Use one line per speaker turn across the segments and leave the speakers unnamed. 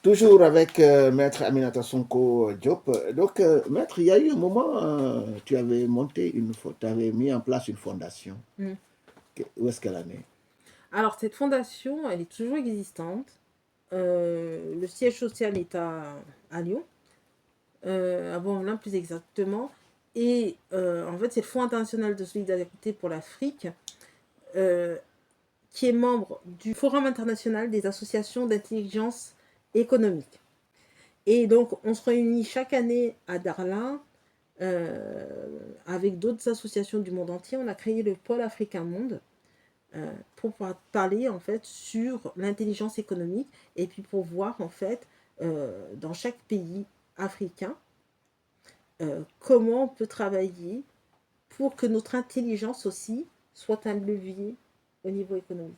Toujours avec Maître Aminata Sonko Diop. Donc, Maître, il y a eu un moment, tu avais monté tu avais mis en place une fondation.
Mm.
Où est-ce qu'elle en est?
Alors, cette fondation, elle est toujours existante. Le siège social est à Lyon, à Bon-Velin plus exactement. Et en fait, c'est le Fonds international de solidarité pour l'Afrique euh, qui est membre du Forum international des associations d'intelligence économique. Et donc, on se réunit chaque année à Darla avec d'autres associations du monde entier. On a créé le pôle Africain Monde pour pouvoir parler en fait sur l'intelligence économique et puis pour voir en fait dans chaque pays africain comment on peut travailler pour que notre intelligence aussi soit un levier au niveau économique.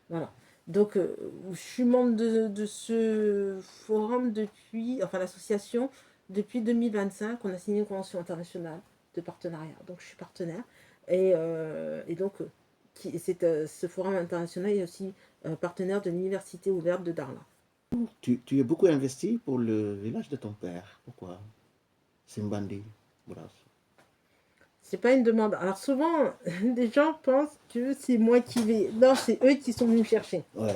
Voilà. Donc, je suis membre de ce forum depuis, enfin l'association, depuis 2025. On a signé une convention internationale de partenariat. Donc, je suis partenaire. Et donc, ce forum international est aussi partenaire de l'Université ouverte de Darla.
Tu es beaucoup investi pour le village de ton père. Pourquoi? Simbandi. Voilà.
C'est pas une demande. Alors, souvent, des gens pensent que c'est moi qui vais. Non, c'est eux qui sont venus me chercher.
Ouais.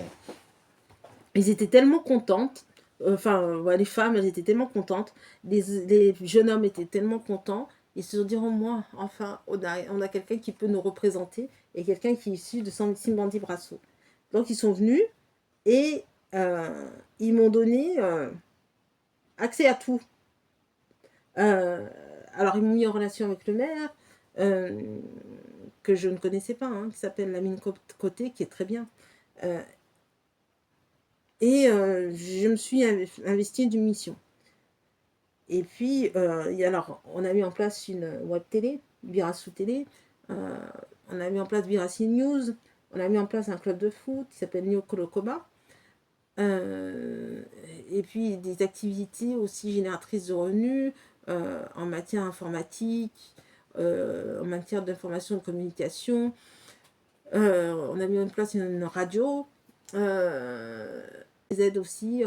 Ils étaient tellement contentes. Enfin, ouais, les femmes, elles étaient tellement contentes. Les jeunes hommes étaient tellement contents. Ils se sont dit, oh, moi, enfin, on a quelqu'un qui peut nous représenter et quelqu'un qui est issu de Simbandi Brasso. Donc, ils sont venus et ils m'ont donné accès à tout. Alors, ils m'ont mis en relation avec le maire, euh, que je ne connaissais pas, hein, qui s'appelle Lamine Côté, qui est très bien. Euh, et je me suis investie d'une mission. Et puis, alors, on a mis en place une web télé, Birasou Télé. Euh, on a mis en place Birassi News. On a mis en place un club de foot qui s'appelle Nio Kolokoba. Euh, et puis, des activités aussi génératrices de revenus en matière informatique, en matière d'information et de communication. On a mis en place une radio. Des aides aussi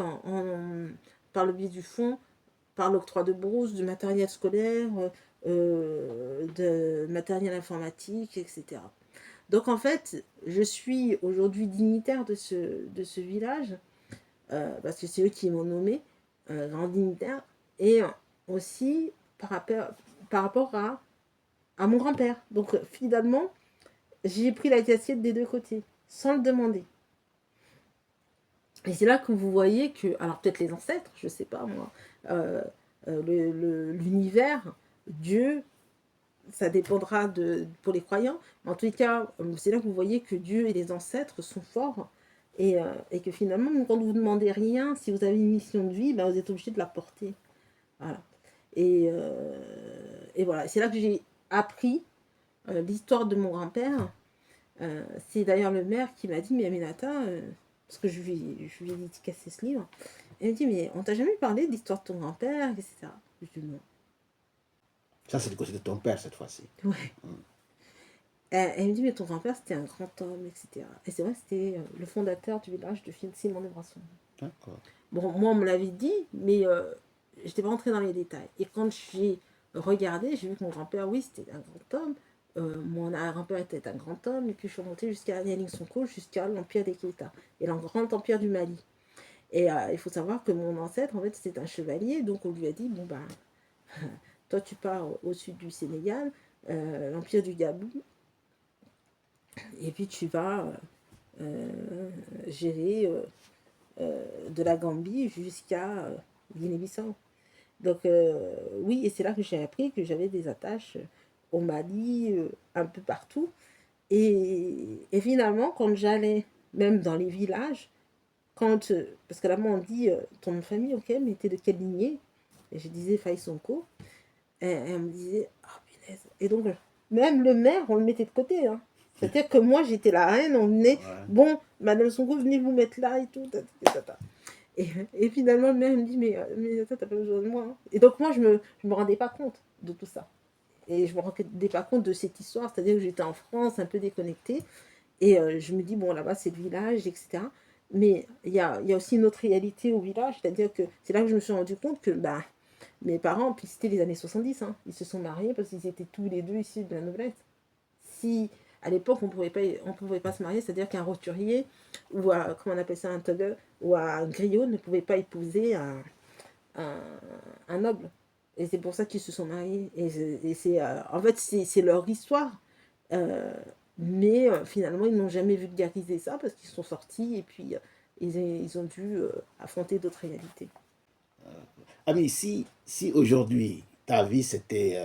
par le biais du fonds par l'octroi de bourses, du matériel scolaire, de matériel informatique, etc. Donc en fait, je suis aujourd'hui dignitaire de ce village, parce que c'est eux qui m'ont nommé grand dignitaire, et aussi par rapport à mon grand-père. Donc finalement, j'ai pris la casquette des deux côtés, sans le demander. Et c'est là que vous voyez que, alors peut-être les ancêtres, je sais pas moi, euh, l'univers, Dieu, ça dépendra pour les croyants. Mais en tout cas, c'est là que vous voyez que Dieu et les ancêtres sont forts et que finalement, quand vous ne demandez rien, si vous avez une mission de vie, ben, vous êtes obligé de la porter. Voilà. Et voilà, c'est là que j'ai appris l'histoire de mon grand-père. C'est d'ailleurs le maire qui m'a dit, mais Aminata, parce que je lui ai dédicacé ce livre, elle me dit, mais on t'a jamais parlé de l'histoire de ton grand-père, etc. Je lui ai dit non.
Ça, c'est du côté de ton père cette fois-ci.
Ouais. Elle me dit, mais ton grand-père, c'était un grand homme, etc. Et c'est vrai, c'était le fondateur du village de Simon de Brasson.
D'accord.
Bon, moi, on me l'avait dit, mais je n'étais pas rentrée dans les détails. Et quand j'ai regardé, j'ai vu que mon grand-père, oui, c'était un grand homme. Mon grand-père était un grand homme, et puis je suis remontée jusqu'à Nianing Sonko, jusqu'à l'Empire des Keita, et le grand empire du Mali. Et il faut savoir que mon ancêtre, en fait, c'était un chevalier, donc on lui a dit, bon, ben, toi, tu pars au sud du Sénégal, l'Empire du Gabou, et puis tu vas gérer de la Gambie jusqu'à Guinée-Bissau. Donc, oui, et c'est là que j'ai appris que j'avais des attaches au Mali, un peu partout. Et finalement, quand j'allais, même dans les villages, parce que là, on dit ton nom de famille, ok, mais t'es de quelle lignée? Et je disais Faye Sonko. Et elle me disait, ah, punaise. Et donc, même le maire, on le mettait de côté. Hein. C'est-à-dire que moi, j'étais la reine, on venait,
Ouais.
bon, Madame Sonko, venez vous mettre là et tout. Et finalement, le maire me dit, mais t'as pas besoin de moi. Hein. Et donc, moi, je me rendais pas compte de tout ça. Et je me rendais pas compte de cette histoire, c'est-à-dire que j'étais en France, un peu déconnectée. Et je me dis, bon, là-bas, c'est le village, etc. Mais il y a aussi une autre réalité au village, c'est-à-dire que c'est là que je me suis rendu compte que bah, mes parents, puis c'était les années 70, hein, ils se sont mariés parce qu'ils étaient tous les deux issus de la noblesse. Si à l'époque on pouvait pas se marier, c'est-à-dire qu'un roturier ou comment on appelle ça, un toggle ou un griot ne pouvait pas épouser un, un noble. Et c'est pour ça qu'ils se sont mariés. Et c'est, en fait, c'est leur histoire. Euh, mais finalement, ils n'ont jamais vulgarisé ça parce qu'ils sont sortis et puis ils ont dû affronter d'autres réalités.
Ami, si aujourd'hui ta vie c'était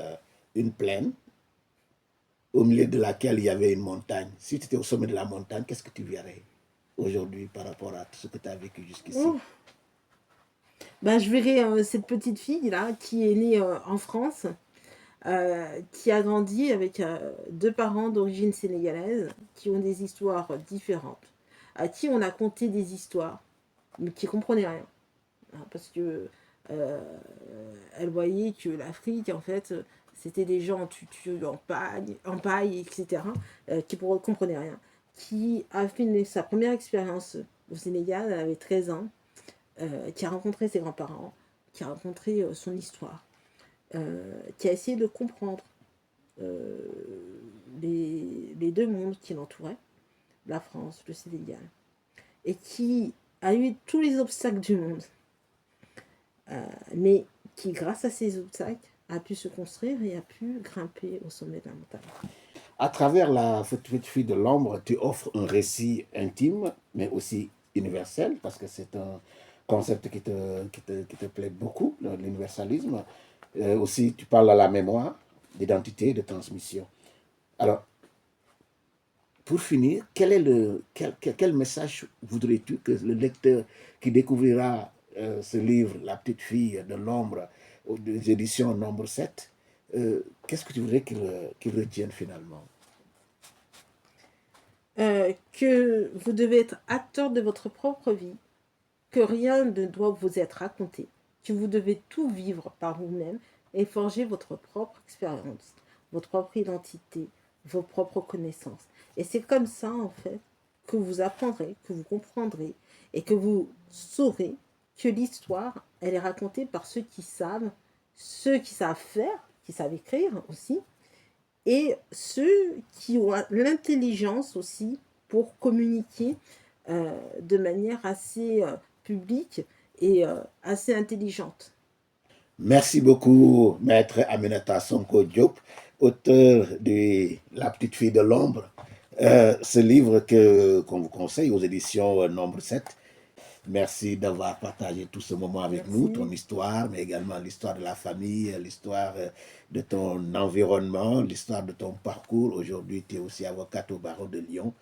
une plaine au milieu de laquelle il y avait une montagne, si tu étais au sommet de la montagne, qu'est-ce que tu verrais aujourd'hui par rapport à tout ce que tu as vécu jusqu'ici?
Oh, ben, je verrai cette petite fille là qui est née en France, qui a grandi avec deux parents d'origine sénégalaise qui ont des histoires différentes, à qui on a conté des histoires, mais qui ne comprenaient rien. Hein, parce que euh, elle voyait que l'Afrique, en fait, c'était des gens en tutu, en paille etc., qui ne comprenaient rien. Qui a fait sa première expérience au Sénégal, elle avait 13 ans, qui a rencontré ses grands-parents, qui a rencontré son histoire, qui a essayé de comprendre euh, les deux mondes qui l'entouraient, la France, le Sénégal, et qui a eu tous les obstacles du monde, mais qui, grâce à ces obstacles, a pu se construire et a pu grimper au sommet de la montagne.
À travers la petite fille de l'ombre, tu offres un récit intime, mais aussi universel, parce que c'est un concept qui te plaît beaucoup, l'universalisme. Aussi, tu parles à la mémoire, d'identité, de transmission. Alors, pour finir, quel message voudrais-tu que le lecteur qui découvrira ce livre, La petite fille de l'ombre, des éditions nombre 7, qu'est-ce que tu voudrais qu'il retienne finalement?
Que vous devez être acteur de votre propre vie, que rien ne doit vous être raconté, que vous devez tout vivre par vous-même et forger votre propre expérience, votre propre identité, vos propres connaissances. Et c'est comme ça, en fait, que vous apprendrez, que vous comprendrez et que vous saurez que l'histoire, elle est racontée par ceux qui savent faire, qui savent écrire aussi, et ceux qui ont l'intelligence aussi pour communiquer de manière assez publique et assez intelligente.
Merci beaucoup, maître Aminata Sonko Diop, auteur de La petite fille de l'ombre. Ce livre qu'on vous conseille aux éditions nombre 7. Merci d'avoir partagé tout ce moment avec nous, ton
Merci.
histoire, mais également l'histoire de la famille, l'histoire de ton environnement, l'histoire de ton parcours. Aujourd'hui, tu es aussi avocate au barreau de Lyon.